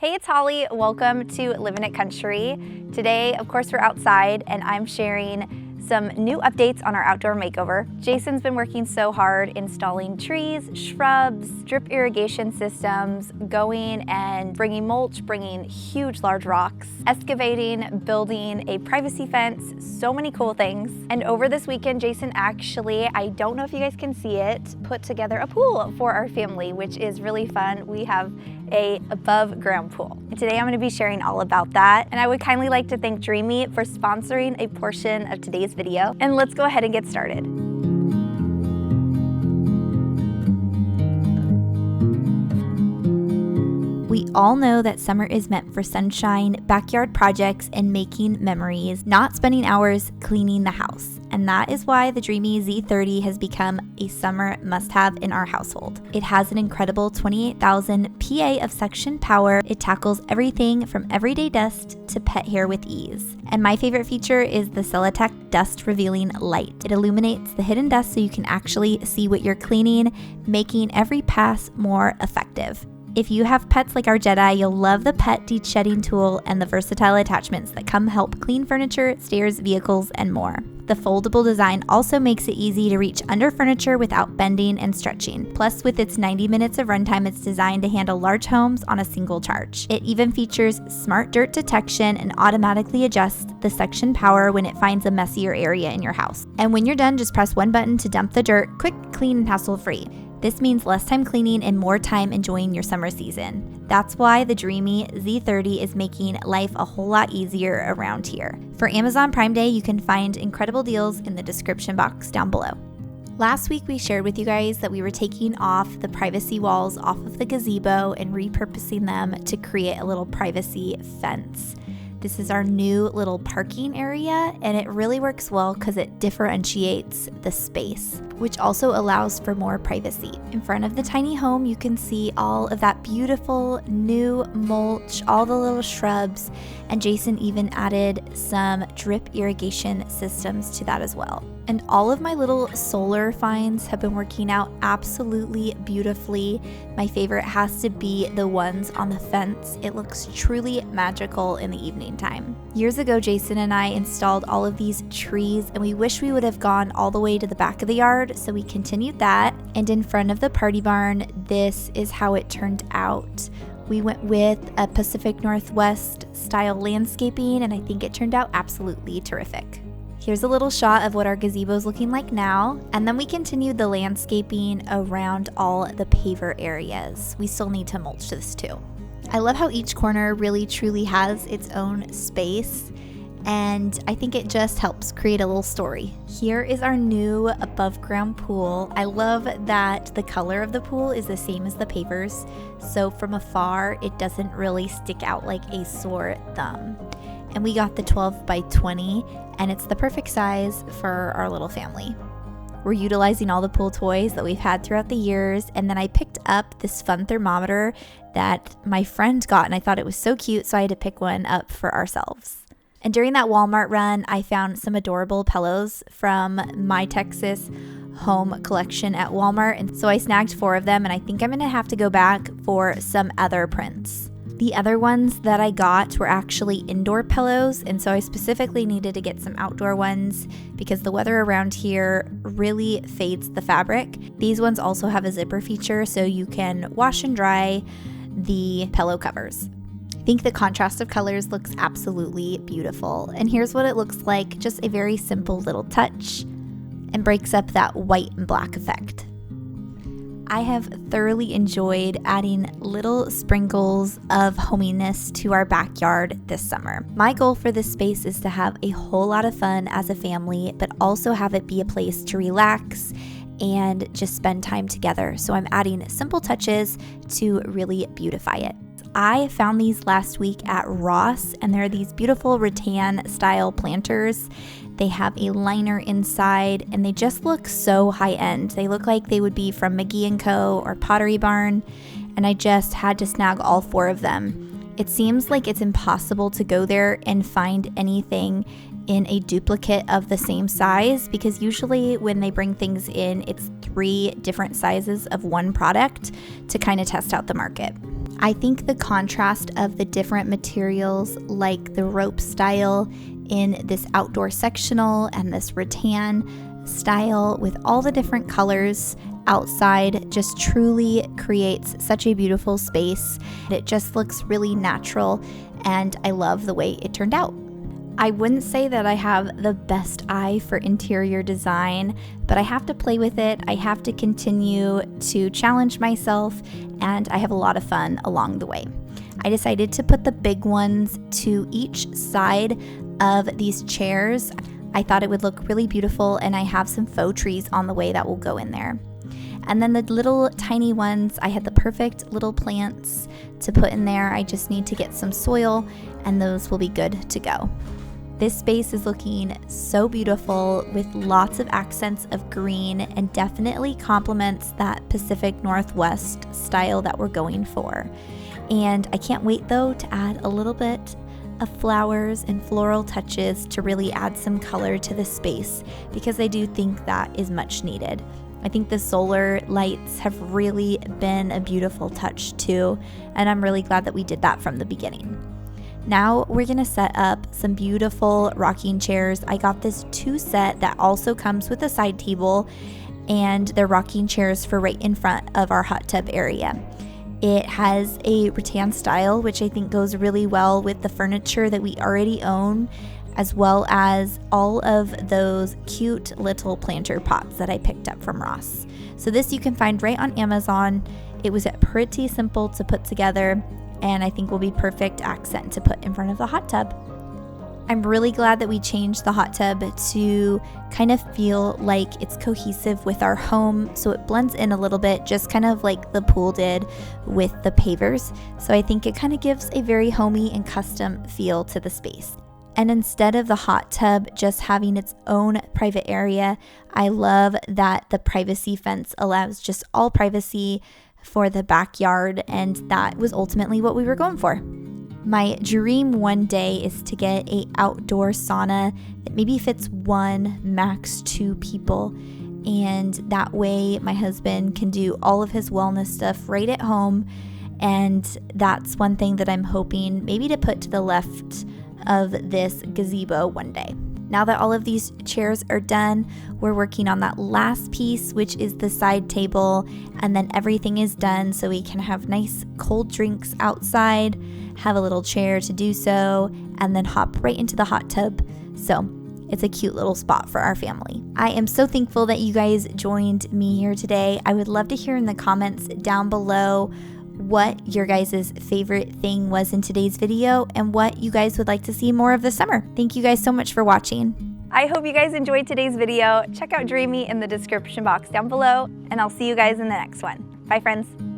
Hey, it's Holly. Welcome to Living It Country. Today, of course, we're outside and I'm sharing some new updates on our outdoor makeover. Jason's been working so hard installing trees, shrubs, drip irrigation systems, going and bringing mulch, bringing huge large rocks, excavating, building a privacy fence, so many cool things. And over this weekend, Jason actually, I don't know if you guys can see it, put together a pool for our family, which is really fun. We have a above ground pool. And today I'm going to be sharing all about that. And I would kindly like to thank Dreamy for sponsoring a portion of today's video. And let's go ahead and get started. We all know that summer is meant for sunshine, backyard projects, and making memories, not spending hours cleaning the house. And that is why the Dreamy Z30 has become a summer must-have in our household. It has an incredible 28,000 PA of suction power. It tackles everything from everyday dust to pet hair with ease. And my favorite feature is the CelesTect dust revealing light. It illuminates the hidden dust so you can actually see what you're cleaning, making every pass more effective. If you have pets like our Jedi, you'll love the pet deshedding tool and the versatile attachments that come help clean furniture, stairs, vehicles, and more. The foldable design also makes it easy to reach under furniture without bending and stretching. Plus, with its 90 minutes of runtime, it's designed to handle large homes on a single charge. It even features smart dirt detection and automatically adjusts the suction power when it finds a messier area in your house. And when you're done, just press one button to dump the dirt, quick, clean, and hassle-free. This means less time cleaning and more time enjoying your summer season. That's why the Dreamy Z30 is making life a whole lot easier around here. For Amazon Prime Day, you can find incredible deals in the description box down below. Last week, we shared with you guys that we were taking off the privacy walls off of the gazebo and repurposing them to create a little privacy fence. This is our new little parking area, and it really works well because it differentiates the space, which also allows for more privacy. In front of the tiny home, you can see all of that beautiful new mulch, all the little shrubs, and Jason even added some drip irrigation systems to that as well. And all of my little solar finds have been working out absolutely beautifully. My favorite has to be the ones on the fence. It looks truly magical in the evening time. Years ago, Jason and I installed all of these trees, and we wish we would have gone all the way to the back of the yard, so we continued that. And in front of the party barn, this is how it turned out. We went with a Pacific Northwest style landscaping, and I think it turned out absolutely terrific. Here's a little shot of what our gazebo is looking like now, and then we continued the landscaping around all the paver areas. We still need to mulch this too. I love how each corner really truly has its own space, and I think it just helps create a little story. Here is our new above ground pool. I love that the color of the pool is the same as the pavers, so from afar it doesn't really stick out like a sore thumb. And we got the 12 by 20, and it's the perfect size for our little family. We're utilizing all the pool toys that we've had throughout the years, and then I picked up this fun thermometer that my friend got, and I thought it was so cute, so I had to pick one up for ourselves. And during that Walmart run, I found some adorable pillows from my Texas home collection at Walmart, and so I snagged 4 of them, and I think I'm gonna have to go back for some other prints. The other ones that I got were actually indoor pillows, and so I specifically needed to get some outdoor ones because the weather around here really fades the fabric. These ones also have a zipper feature, so you can wash and dry the pillow covers. I think the contrast of colors looks absolutely beautiful, and here's what it looks like, just a very simple little touch, and breaks up that white and black effect. I have thoroughly enjoyed adding little sprinkles of hominess to our backyard this summer. My goal for this space is to have a whole lot of fun as a family, but also have it be a place to relax and just spend time together. So I'm adding simple touches to really beautify it. I found these last week at Ross, and they're these beautiful rattan style planters. They have a liner inside, and they just look so high end. They look like they would be from McGee & Co. or Pottery Barn, and I just had to snag all 4 of them. It seems like it's impossible to go there and find anything in a duplicate of the same size, because usually when they bring things in, it's 3 different sizes of one product to kind of test out the market. I think the contrast of the different materials, like the rope style in this outdoor sectional and this rattan style with all the different colors outside, just truly creates such a beautiful space. It just looks really natural, and I love the way it turned out. I wouldn't say that I have the best eye for interior design, but I have to play with it. I have to continue to challenge myself, and I have a lot of fun along the way. I decided to put the big ones to each side of these chairs. I thought it would look really beautiful, and I have some faux trees on the way that will go in there. And then the little tiny ones, I had the perfect little plants to put in there. I just need to get some soil, and those will be good to go. This space is looking so beautiful with lots of accents of green, and definitely complements that Pacific Northwest style that we're going for. And I can't wait though to add a little bit of flowers and floral touches to really add some color to the space, because I do think that is much needed. I think the solar lights have really been a beautiful touch too, and I'm really glad that we did that from the beginning. Now we're gonna set up some beautiful rocking chairs. I got this 2 set that also comes with a side table, and they're rocking chairs for right in front of our hot tub area. It has a rattan style, which I think goes really well with the furniture that we already own, as well as all of those cute little planter pots that I picked up from Ross. So this you can find right on Amazon. It was pretty simple to put together, and I think will be perfect accent to put in front of the hot tub. I'm really glad that we changed the hot tub to kind of feel like it's cohesive with our home, so it blends in a little bit, just kind of like the pool did with the pavers. So I think it kind of gives a very homey and custom feel to the space. And instead of the hot tub just having its own private area, I love that the privacy fence allows just all privacy for the backyard, and that was ultimately what we were going for. My dream one day is to get an outdoor sauna that maybe fits 1, max 2 people, and that way my husband can do all of his wellness stuff right at home. And that's one thing that I'm hoping maybe to put to the left of this gazebo one day. Now that all of these chairs are done, we're working on that last piece, which is the side table, and then everything is done so we can have nice cold drinks outside, have a little chair to do so, and then hop right into the hot tub. So it's a cute little spot for our family. I am so thankful that you guys joined me here today. I would love to hear in the comments down below what your guys' favorite thing was in today's video and what you guys would like to see more of this summer. Thank you guys so much for watching. I hope you guys enjoyed today's video. Check out Dreamy in the description box down below, and I'll see you guys in the next one. Bye, friends.